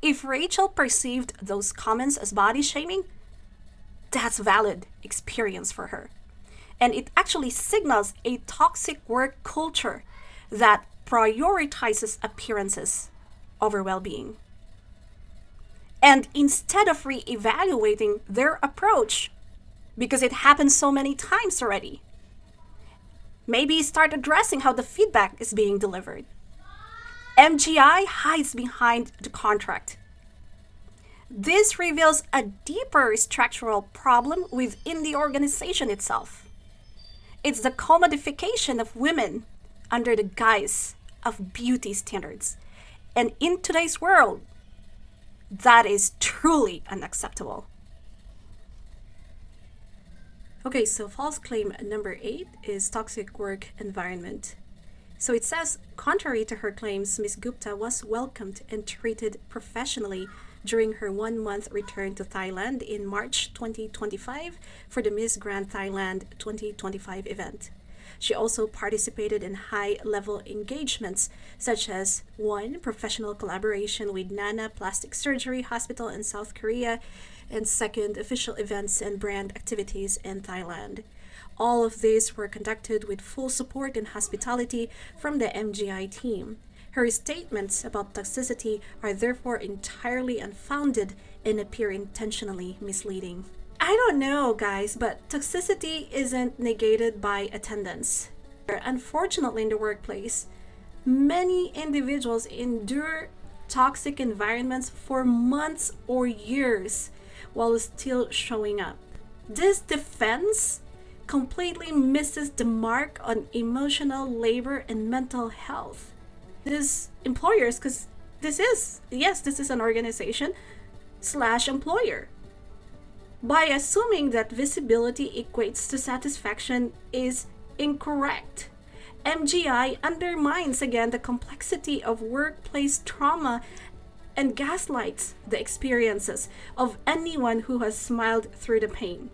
If Rachel perceived those comments as body shaming, that's valid experience for her. And it actually signals a toxic work culture that prioritizes appearances over well-being. And instead of re-evaluating their approach, because it happened so many times already, maybe start addressing how the feedback is being delivered. MGI hides behind the contract. This reveals a deeper structural problem within the organization itself. It's the commodification of women under the guise of beauty standards. And in today's world, that is truly unacceptable. Okay, so false claim number 8 is toxic work environment. So it says, contrary to her claims, Ms. Gupta was welcomed and treated professionally during her 1-month return to Thailand in March 2025 for the Miss Grand Thailand 2025 event. She also participated in high-level engagements such as 1. Professional collaboration with Nana Plastic Surgery Hospital in South Korea, and 2. Official events and brand activities in Thailand. All of these were conducted with full support and hospitality from the MGI team. Her statements about toxicity are therefore entirely unfounded and appear intentionally misleading. I don't know, guys, but toxicity isn't negated by attendance. Unfortunately, in the workplace, many individuals endure toxic environments for months or years while still showing up. This defense completely misses the mark on emotional labor and mental health. These employers, because this is an organization / employer. By assuming that visibility equates to satisfaction is incorrect. MGI undermines again the complexity of workplace trauma and gaslights the experiences of anyone who has smiled through the pain.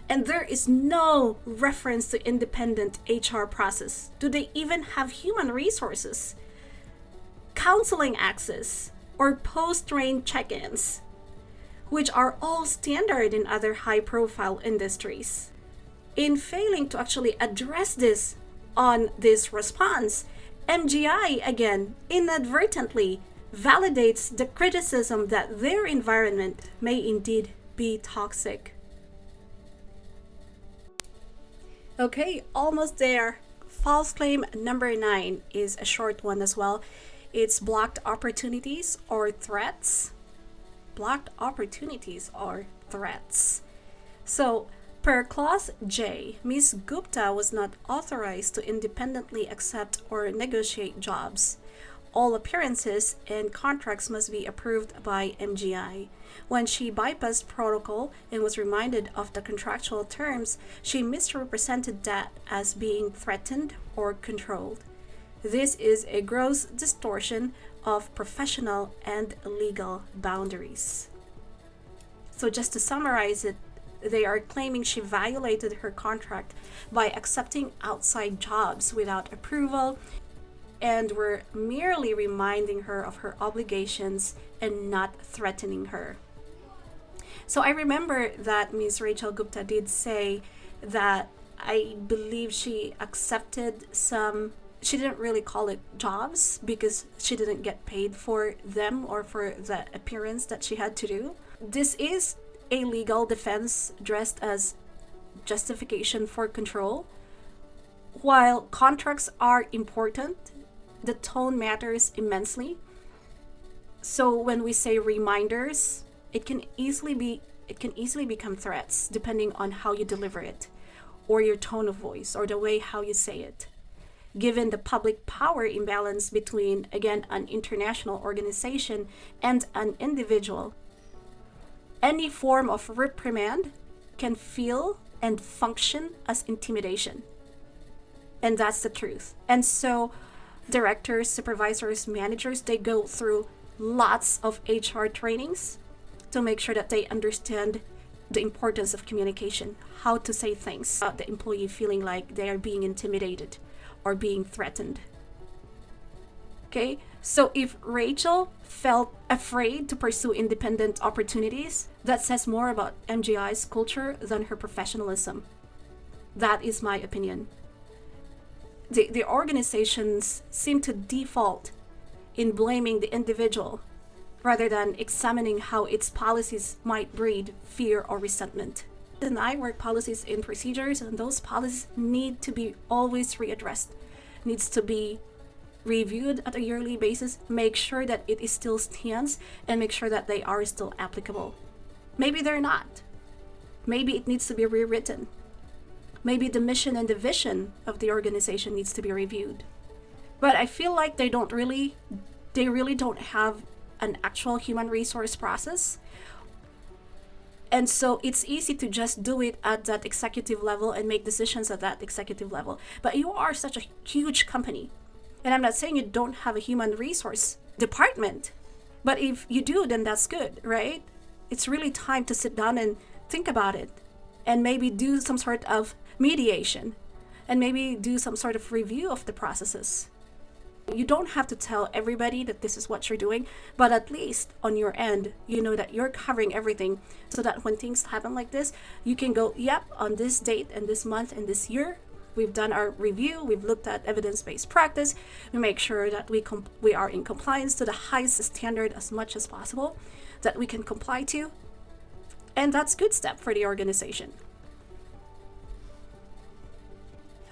And there is no reference to independent HR process. Do they even have human resources, counseling access, or post-train check-ins, which are all standard in other high-profile industries? In failing to actually address this on this response, MGI again inadvertently validates the criticism that their environment may indeed be toxic. Okay, almost there. False claim number 9 is a short one as well. It's blocked opportunities or threats. Blocked opportunities or threats. So, per Clause J, Ms. Gupta was not authorized to independently accept or negotiate jobs. All appearances and contracts must be approved by MGI. When she bypassed protocol and was reminded of the contractual terms, she misrepresented that as being threatened or controlled. This is a gross distortion of professional and legal boundaries. So just to summarize it, they are claiming she violated her contract by accepting outside jobs without approval, and were merely reminding her of her obligations and not threatening her. So I remember that Ms. Rachel Gupta did say that I believe she accepted some, she didn't really call it jobs because she didn't get paid for them or for the appearance that she had to do. This is a legal defense dressed as justification for control. While contracts are important, the tone matters immensely. So when we say reminders, it can easily become threats depending on how you deliver it, or your tone of voice, or the way how you say it. Given the public power imbalance between, again, an international organization and an individual, any form of reprimand can feel and function as intimidation. And that's the truth. And so directors, supervisors, managers, they go through lots of HR trainings to make sure that they understand the importance of communication, how to say things without the employee feeling like they are being intimidated or being threatened. Okay, so if Rachel felt afraid to pursue independent opportunities, that says more about MGI's culture than her professionalism. That is my opinion. The organizations seem to default in blaming the individual rather than examining how its policies might breed fear or resentment. And I work policies and procedures, and those policies need to be always readdressed, needs to be reviewed at a yearly basis, make sure that it is still stands, and make sure that they are still applicable. Maybe they're not. Maybe it needs to be rewritten. Maybe the mission and the vision of the organization needs to be reviewed. But I feel like they really don't have an actual human resource process. And so it's easy to just do it at that executive level and make decisions at that executive level. But you are such a huge company. And I'm not saying you don't have a human resource department. But if you do, then that's good, right? It's really time to sit down and think about it. And maybe do some sort of mediation. And maybe do some sort of review of the processes. You don't have to tell everybody that this is what you're doing, but at least on your end, you know that you're covering everything so that when things happen like this, you can go, yep, on this date and this month and this year, we've done our review, we've looked at evidence-based practice, we make sure that we are in compliance to the highest standard as much as possible that we can comply to. And that's a good step for the organization.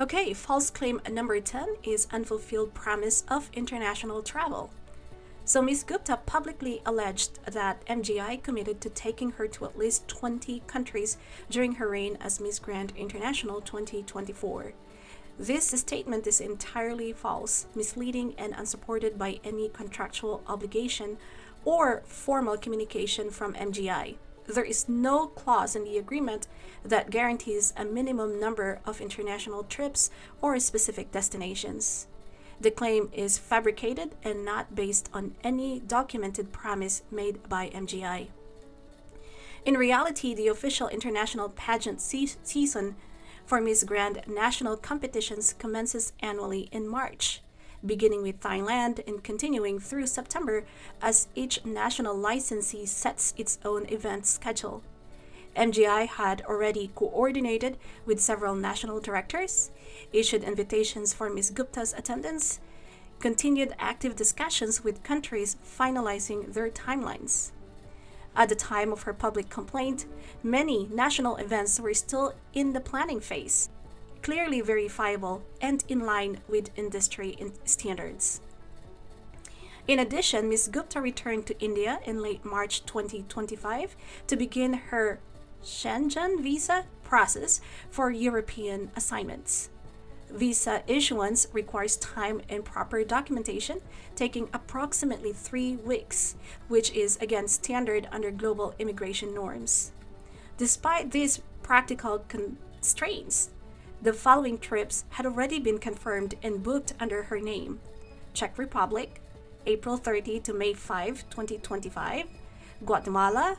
Okay, false claim number 10 is unfulfilled promise of international travel. So Ms. Gupta publicly alleged that MGI committed to taking her to at least 20 countries during her reign as Miss Grand International 2024. This statement is entirely false, misleading, and unsupported by any contractual obligation or formal communication from MGI. There is no clause in the agreement that guarantees a minimum number of international trips or specific destinations. The claim is fabricated and not based on any documented promise made by MGI. In reality, the official international pageant season for Miss Grand national competitions commences annually in March, beginning with Thailand and continuing through September as each national licensee sets its own event schedule. MGI had already coordinated with several national directors, issued invitations for Ms. Gupta's attendance, continued active discussions with countries finalizing their timelines. At the time of her public complaint, many national events were still in the planning phase, clearly verifiable and in line with industry standards. In addition, Ms. Gupta returned to India in late March 2025 to begin her Schengen visa process for European assignments. Visa issuance requires time and proper documentation, taking approximately 3 weeks, which is again standard under global immigration norms. Despite these practical constraints, the following trips had already been confirmed and booked under her name: Czech Republic, April 30 to May 5, 2025, Guatemala,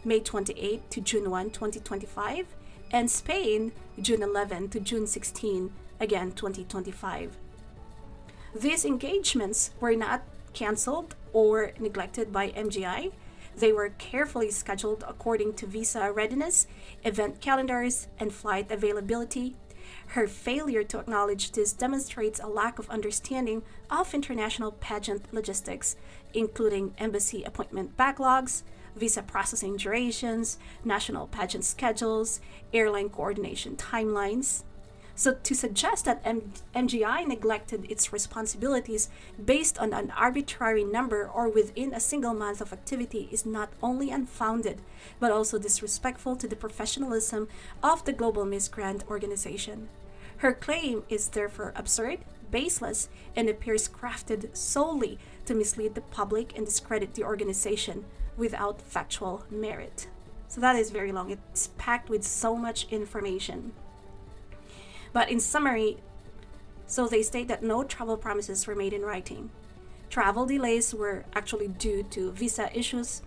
May 28 to June 1, 2025, and Spain, June 11 to June 16, again 2025. These engagements were not canceled or neglected by MGI. They were carefully scheduled according to visa readiness, event calendars, and flight availability. Her failure to acknowledge this demonstrates a lack of understanding of international pageant logistics, including embassy appointment backlogs, visa processing durations, national pageant schedules, airline coordination timelines. So to suggest that MGI neglected its responsibilities based on an arbitrary number or within a single month of activity is not only unfounded, but also disrespectful to the professionalism of the Global Miss Grand organization. Her claim is therefore absurd, baseless, and appears crafted solely to mislead the public and discredit the organization without factual merit. So that is very long. It's packed with so much information. But in summary, so they state that no travel promises were made in writing. Travel delays were actually due to visa issues.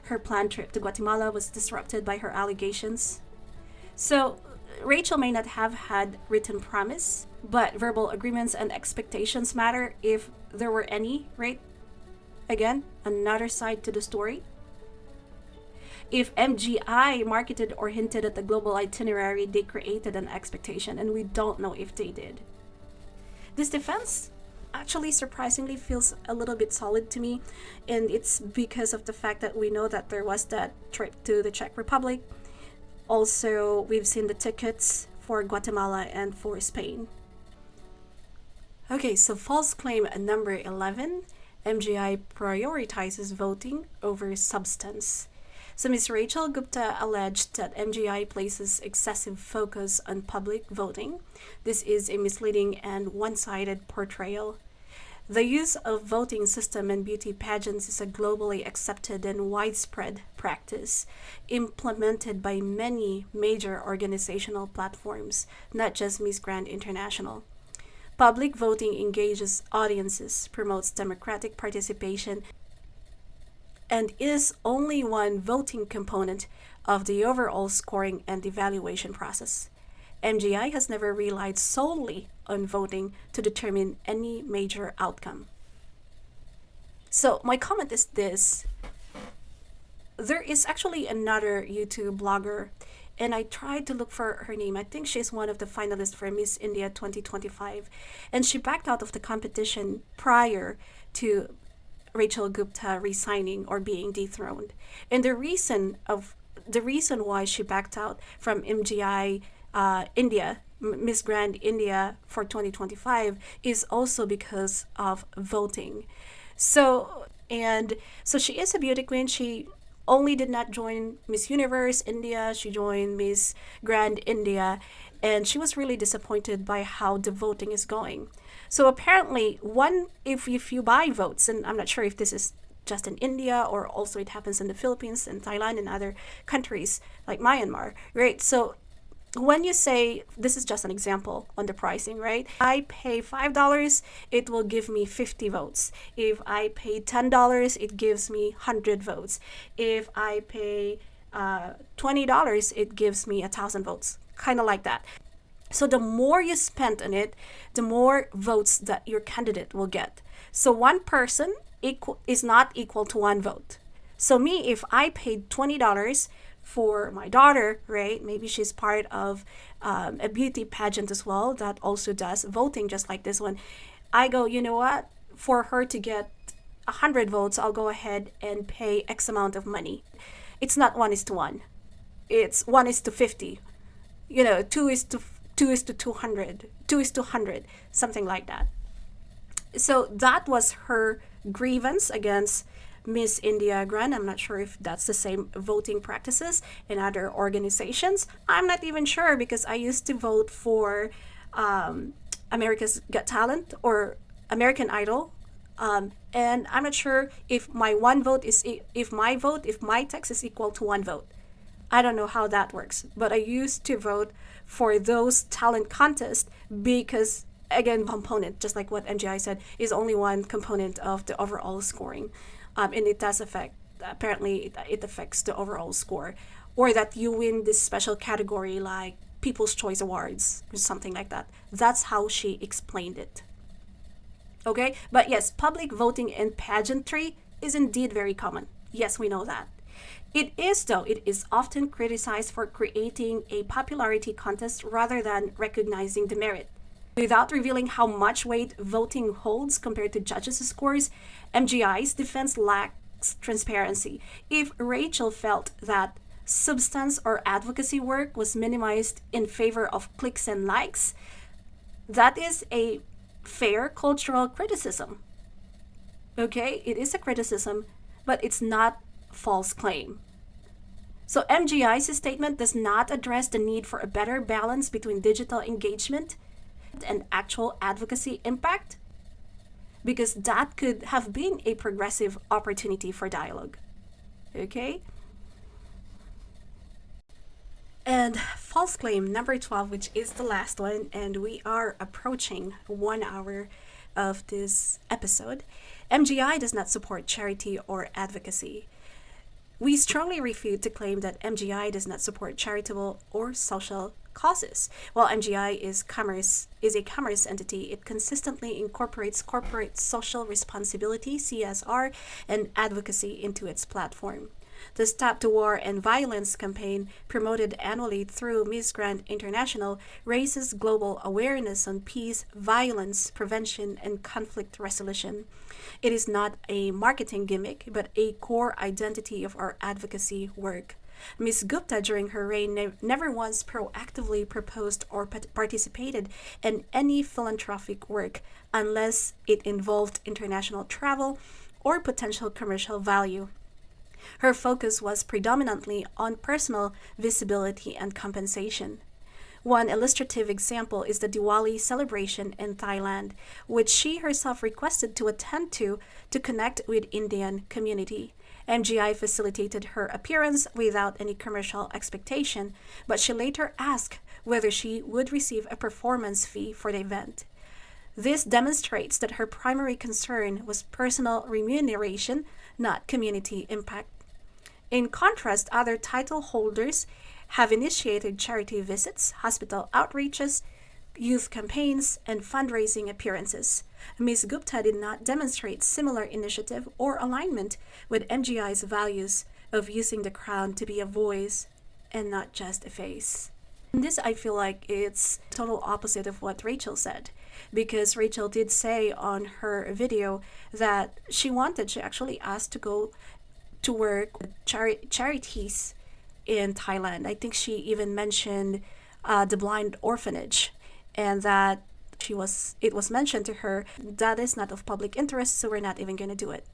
Her planned trip to Guatemala was disrupted by her allegations. So Rachel may not have had written promise, but verbal agreements and expectations matter if there were any, right? Again, another side to the story. If MGI marketed or hinted at the global itinerary, they created an expectation, and we don't know if they did. This defense actually surprisingly feels a little bit solid to me, and it's because of the fact that we know that there was that trip to the Czech Republic. Also, we've seen the tickets for Guatemala and for Spain. Okay, so false claim number 11, MGI prioritizes voting over substance. So Ms. Rachel Gupta alleged that MGI places excessive focus on public voting. This is a misleading and one-sided portrayal. The use of voting system in beauty pageants is a globally accepted and widespread practice, implemented by many major organizational platforms, not just Miss Grand International. Public voting engages audiences, promotes democratic participation, and is only one voting component of the overall scoring and evaluation process. MGI has never relied solely on voting to determine any major outcome. So my comment is this. There is actually another YouTube blogger, and I tried to look for her name. I think she's one of the finalists for Miss India 2025, and she backed out of the competition prior to Rachel Gupta resigning or being dethroned. And the reason why she backed out from MGI India, Miss Grand India for 2025, is also because of voting. So she is a beauty queen. She only did not join Miss Universe India. She joined Miss Grand India, and she was really disappointed by how the voting is going. So apparently, if you buy votes, and I'm not sure if this is just in India or also it happens in the Philippines and Thailand and other countries like Myanmar, right? So when you say, this is just an example on the pricing, right? I pay $5, it will give me 50 votes. If I pay $10, it gives me 100 votes. If I pay $20, it gives me 1,000 votes. Kind of like that. So the more you spend on it, the more votes that your candidate will get. So one person is not equal to one vote. So me, if I paid $20 for my daughter, right? Maybe she's part of a beauty pageant as well that also does voting just like this one. I go, you know what? for her to get 100 votes, I'll go ahead and pay X amount of money. It's not 1:1. It's 1:50. 2:200, 2:100, something like that. So that was her grievance against Miss India Grand. I'm not sure if that's the same voting practices in other organizations. I'm not even sure, because I used to vote for America's Got Talent or American Idol. And I'm not sure if my text is equal to one vote. I don't know how that works, but I used to vote for those talent contests because, again, component, just like what MGI said, is only one component of the overall scoring. And it does apparently it affects the overall score, or that you win this special category like People's Choice Awards or something like that. That's how she explained it. Okay, but yes, public voting in pageantry is indeed very common. Yes, we know that. It is often criticized for creating a popularity contest rather than recognizing the merit. Without revealing how much weight voting holds compared to judges' scores, MGI's defense lacks transparency. If Rachel felt that substance or advocacy work was minimized in favor of clicks and likes, that is a fair cultural criticism. Okay, it is a criticism, but it's not false claim. So MGI's statement does not address the need for a better balance between digital engagement and actual advocacy impact, because that could have been a progressive opportunity for dialogue. Okay? And false claim number 12, which is the last one, and we are approaching 1 hour of this episode. MGI does not support charity or advocacy. We strongly refute the claim that MGI does not support charitable or social causes. While MGI is a commerce entity, it consistently incorporates corporate social responsibility, CSR, and advocacy into its platform. The Stop to War and Violence campaign, promoted annually through Miss Grand International, raises global awareness on peace, violence prevention, and conflict resolution. It is not a marketing gimmick, but a core identity of our advocacy work. Ms. Gupta, during her reign, never once proactively proposed or participated in any philanthropic work unless it involved international travel or potential commercial value. Her focus was predominantly on personal visibility and compensation. One illustrative example is the Diwali celebration in Thailand, which she herself requested to attend to connect with Indian community. MGI facilitated her appearance without any commercial expectation, but she later asked whether she would receive a performance fee for the event. This demonstrates that her primary concern was personal remuneration, not community impact. In contrast, other title holders have initiated charity visits, hospital outreaches, youth campaigns, and fundraising appearances. Ms. Gupta did not demonstrate similar initiative or alignment with MGI's values of using the crown to be a voice and not just a face. And this, I feel like it's total opposite of what Rachel said, because Rachel did say on her video that she actually asked to go to work with charities in Thailand. I think she even mentioned the blind orphanage, and that it was mentioned to her that is not of public interest, so we're not even going to do it.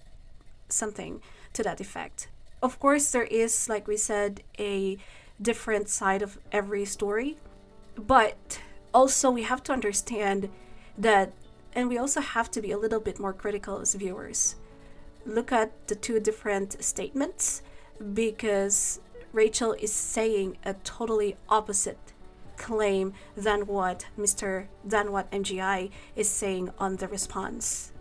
Something to that effect. Of course, there is, like we said, a different side of every story, but also we have to understand that, and we also have to be a little bit more critical as viewers. Look at the two different statements, because Rachel is saying a totally opposite claim than what MGI is saying on the response.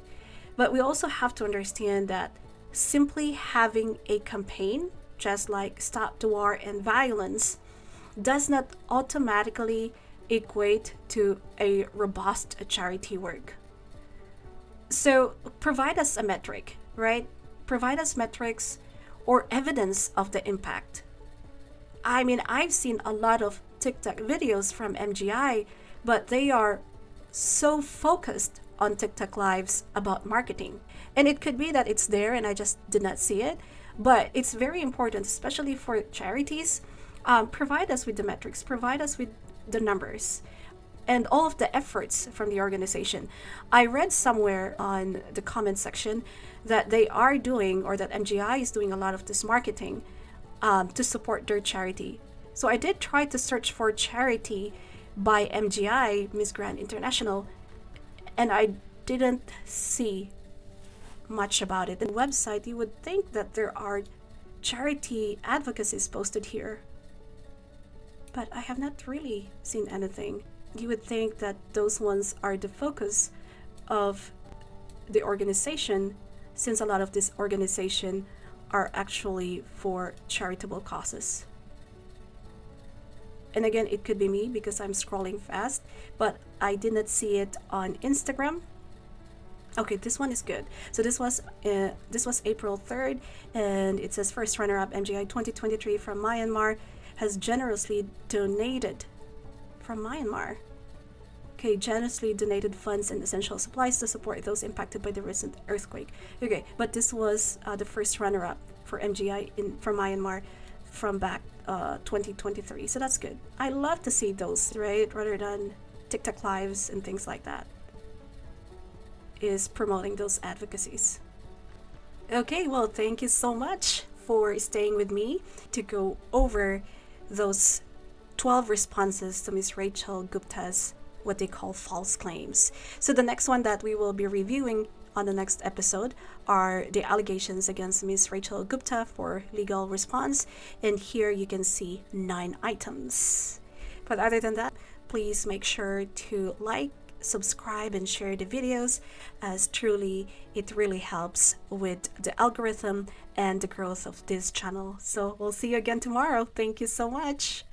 But we also have to understand that simply having a campaign, just like Stop the War and Violence, does not automatically equate to a robust charity work. So provide us a metric, right? Provide us metrics or evidence of the impact. I mean, I've seen a lot of TikTok videos from MGI, but they are so focused on TikTok lives about marketing. And it could be that it's there and I just did not see it, but it's very important, especially for charities. Provide us with the metrics, provide us with the numbers, and all of the efforts from the organization. I read somewhere on the comment section that they are doing, or that MGI is doing a lot of this marketing to support their charity. So I did try to search for charity by MGI, Miss Grand International, and I didn't see much about it. The website, you would think that there are charity advocacies posted here, but I have not really seen anything. You would think that those ones are the focus of the organization, since a lot of this organization are actually for charitable causes. And again, it could be me because I'm scrolling fast, but I did not see it on Instagram. Okay, this one is good. So this was April 3rd, and it says first runner-up MGI 2023 from Myanmar has generously donated from Myanmar. Okay, generously donated funds and essential supplies to support those impacted by the recent earthquake. Okay, but this was the first runner-up for MGI from Myanmar from back 2023. So that's good. I love to see those, right? Rather than TikTok lives and things like that, is promoting those advocacies. Okay, well, thank you so much for staying with me to go over those 12 responses to Miss Rachel Gupta's what they call false claims. So the next one that we will be reviewing on the next episode are the allegations against Miss Rachel Gupta for legal response, and here you can see 9 items. But other than that, please make sure to like, subscribe, and share the videos, as truly it really helps with the algorithm and the growth of this channel. So we'll see you again tomorrow. Thank you so much.